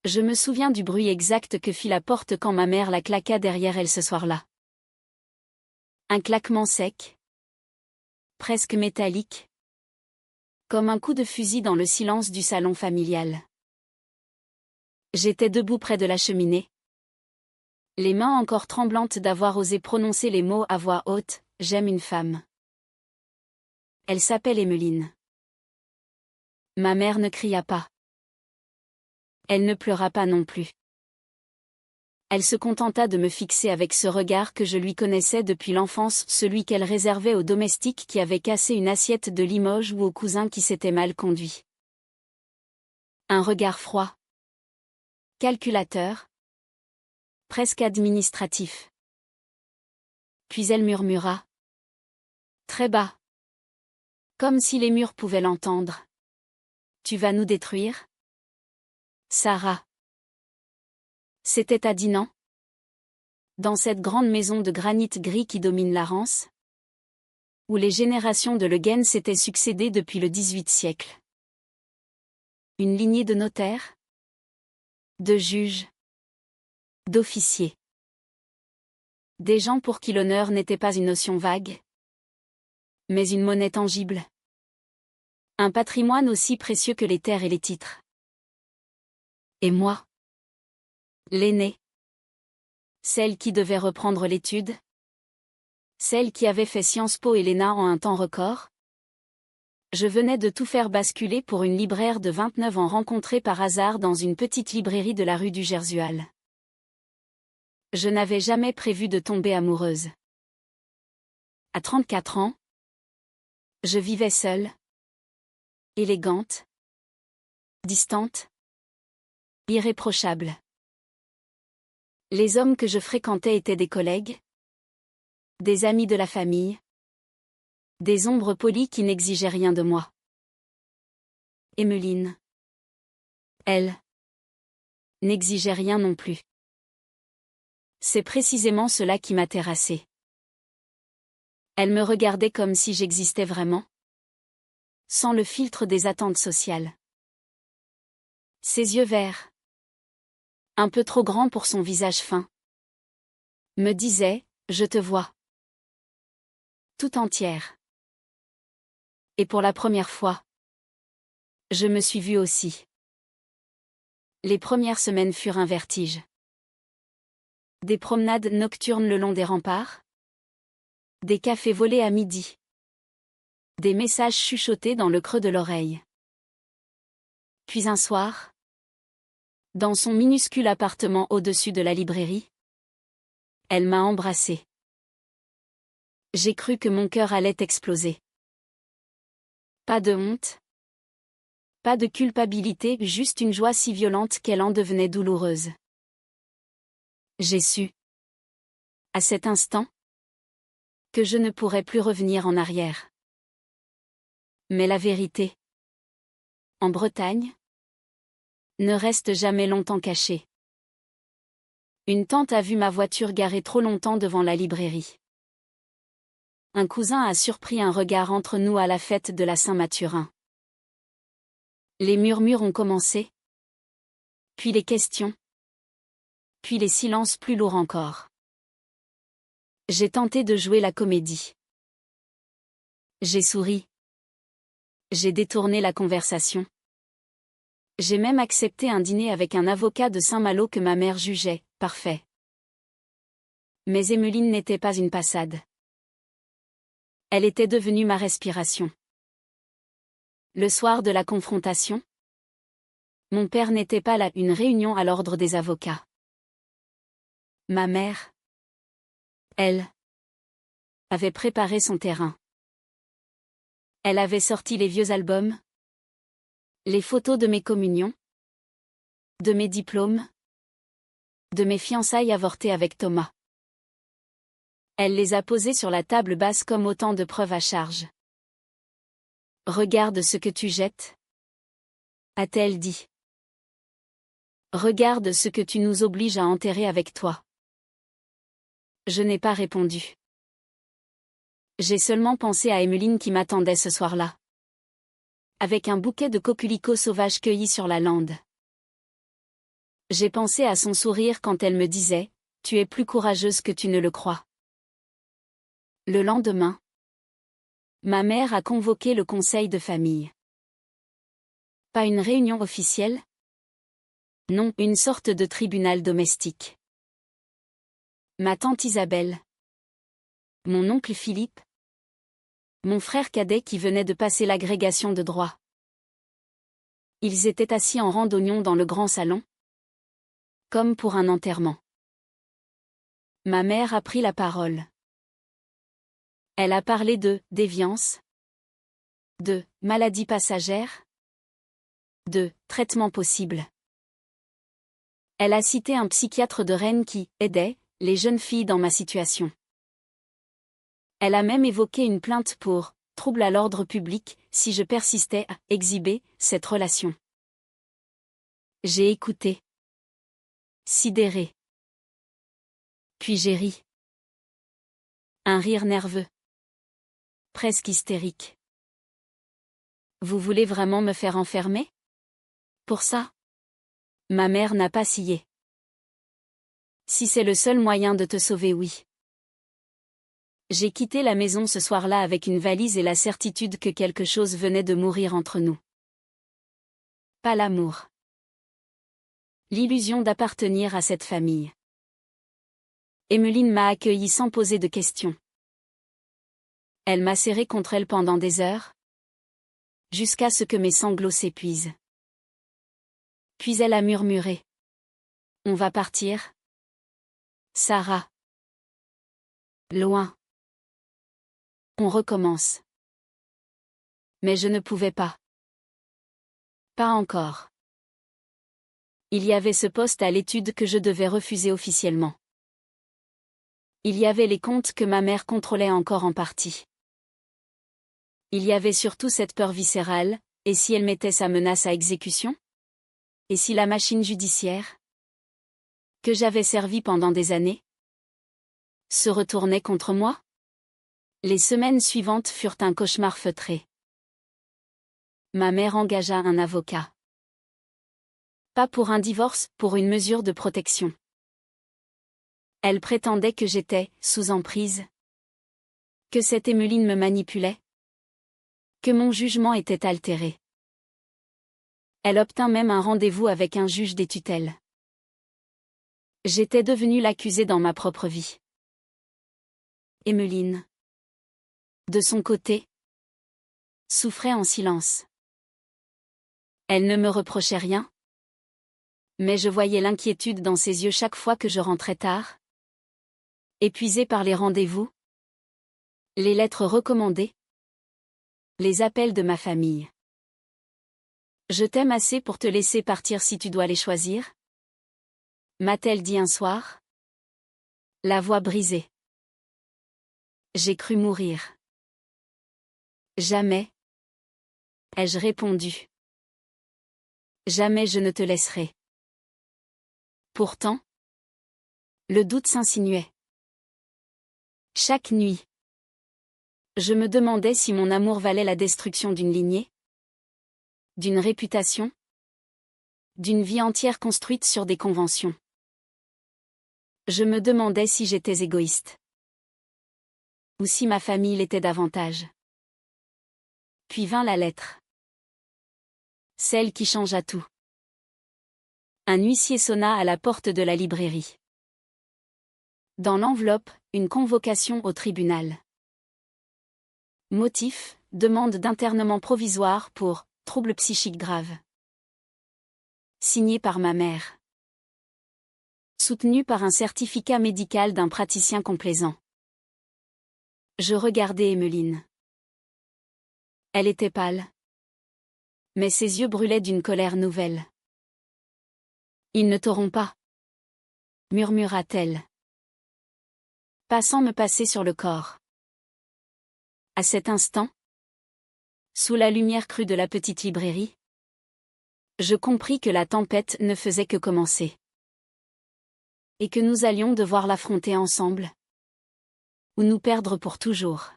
Je me souviens du bruit exact que fit la porte quand ma mère la claqua derrière elle ce soir-là. Un claquement sec, presque métallique, comme un coup de fusil dans le silence du salon familial. J'étais debout près de la cheminée, les mains encore tremblantes d'avoir osé prononcer les mots à voix haute, « J'aime une femme ». Elle s'appelle Emmeline. Ma mère ne cria pas. Elle ne pleura pas non plus. Elle se contenta de me fixer avec ce regard que je lui connaissais depuis l'enfance, celui qu'elle réservait aux domestiques qui avaient cassé une assiette de Limoges ou aux cousins qui s'étaient mal conduits. Un regard froid, calculateur, presque administratif. Puis elle murmura, très bas, comme si les murs pouvaient l'entendre. Tu vas nous détruire, Sarah? C'était à Dinan, dans cette grande maison de granit gris qui domine la Rance, où les générations de Le Guen s'étaient succédées depuis le XVIIIe siècle. Une lignée de notaires, de juges, d'officiers. Des gens pour qui l'honneur n'était pas une notion vague, mais une monnaie tangible. Un patrimoine aussi précieux que les terres et les titres. Et moi, l'aînée, celle qui devait reprendre l'étude, celle qui avait fait Sciences Po et l'ENA en un temps record. Je venais de tout faire basculer pour une libraire de 29 ans rencontrée par hasard dans une petite librairie de la rue du Gersual. Je n'avais jamais prévu de tomber amoureuse. À 34 ans, je vivais seule, élégante, distante, irréprochable. Les hommes que je fréquentais étaient des collègues, des amis de la famille, des ombres polies qui n'exigeaient rien de moi. Emmeline, elle, n'exigeait rien non plus. C'est précisément cela qui m'a terrassée. Elle me regardait comme si j'existais vraiment, sans le filtre des attentes sociales. Ses yeux verts, un peu trop grands pour son visage fin, me disaient, je te vois. Tout entière. Et pour la première fois, je me suis vue aussi. Les premières semaines furent un vertige. Des promenades nocturnes le long des remparts, des cafés volés à midi, des messages chuchotés dans le creux de l'oreille. Puis un soir, dans son minuscule appartement au-dessus de la librairie, elle m'a embrassée. J'ai cru que mon cœur allait exploser. Pas de honte, pas de culpabilité, juste une joie si violente qu'elle en devenait douloureuse. J'ai su, à cet instant, que je ne pourrais plus revenir en arrière. Mais la vérité, en Bretagne, ne reste jamais longtemps cachée. Une tante a vu ma voiture garée trop longtemps devant la librairie. Un cousin a surpris un regard entre nous à la fête de la Saint-Mathurin. Les murmures ont commencé, puis les questions, puis les silences plus lourds encore. J'ai tenté de jouer la comédie. J'ai souri. J'ai détourné la conversation. J'ai même accepté un dîner avec un avocat de Saint-Malo que ma mère jugeait parfait. Mais Emmeline n'était pas une passade. Elle était devenue ma respiration. Le soir de la confrontation, mon père n'était pas là, une réunion à l'ordre des avocats. Ma mère, elle, avait préparé son terrain. Elle avait sorti les vieux albums, les photos de mes communions, de mes diplômes, de mes fiançailles avortées avec Thomas. Elle les a posées sur la table basse comme autant de preuves à charge. Regarde ce que tu jettes, a-t-elle dit. Regarde ce que tu nous obliges à enterrer avec toi. Je n'ai pas répondu. J'ai seulement pensé à Emmeline qui m'attendait ce soir-là, avec un bouquet de coquelicots sauvages cueillis sur la lande. J'ai pensé à son sourire quand elle me disait « Tu es plus courageuse que tu ne le crois ». Le lendemain, ma mère a convoqué le conseil de famille. Pas une réunion officielle? Non, une sorte de tribunal domestique. Ma tante Isabelle, mon oncle Philippe, mon frère cadet qui venait de passer l'agrégation de droit. Ils étaient assis en rang d'oignons dans le grand salon, comme pour un enterrement. Ma mère a pris la parole. Elle a parlé de déviance, de maladie passagère, de traitement possible. Elle a cité un psychiatre de Rennes qui aidait les jeunes filles dans ma situation. Elle a même évoqué une plainte pour trouble à l'ordre public si je persistais à exhiber cette relation. J'ai écouté. Sidéré. Puis j'ai ri. Un rire nerveux. Presque hystérique. Vous voulez vraiment me faire enfermer? Pour ça? Ma mère n'a pas scié. Si c'est le seul moyen de te sauver, oui. J'ai quitté la maison ce soir-là avec une valise et la certitude que quelque chose venait de mourir entre nous. Pas l'amour. L'illusion d'appartenir à cette famille. Emmeline m'a accueilli sans poser de questions. Elle m'a serré contre elle pendant des heures, jusqu'à ce que mes sanglots s'épuisent. Puis elle a murmuré. On va partir? Sarah. Loin. On recommence. Mais je ne pouvais pas. Pas encore. Il y avait ce poste à l'étude que je devais refuser officiellement. Il y avait les comptes que ma mère contrôlait encore en partie. Il y avait surtout cette peur viscérale, et si elle mettait sa menace à exécution? Et si la machine judiciaire, que j'avais servie pendant des années, se retournait contre moi? Les semaines suivantes furent un cauchemar feutré. Ma mère engagea un avocat. Pas pour un divorce, pour une mesure de protection. Elle prétendait que j'étais sous emprise. Que cette Emmeline me manipulait. Que mon jugement était altéré. Elle obtint même un rendez-vous avec un juge des tutelles. J'étais devenue l'accusée dans ma propre vie. Emmeline, de son côté, souffrait en silence. Elle ne me reprochait rien. Mais je voyais l'inquiétude dans ses yeux chaque fois que je rentrais tard. Épuisée par les rendez-vous, les lettres recommandées, les appels de ma famille. Je t'aime assez pour te laisser partir si tu dois les choisir? M'a-t-elle dit un soir? La voix brisée. J'ai cru mourir. Jamais, ai-je répondu. Jamais je ne te laisserai. Pourtant, le doute s'insinuait. Chaque nuit, je me demandais si mon amour valait la destruction d'une lignée, d'une réputation, d'une vie entière construite sur des conventions. Je me demandais si j'étais égoïste. Ou si ma famille l'était davantage. Puis vint la lettre. Celle qui changea tout. Un huissier sonna à la porte de la librairie. Dans l'enveloppe, une convocation au tribunal. Motif, demande d'internement provisoire pour troubles psychiques graves. Signé par ma mère. Soutenu par un certificat médical d'un praticien complaisant. Je regardais Emmeline. Elle était pâle. Mais ses yeux brûlaient d'une colère nouvelle. Ils ne t'auront pas, murmura-t-elle. Passant me passer sur le corps. À cet instant, sous la lumière crue de la petite librairie, je compris que la tempête ne faisait que commencer. Et que nous allions devoir l'affronter ensemble. Ou nous perdre pour toujours.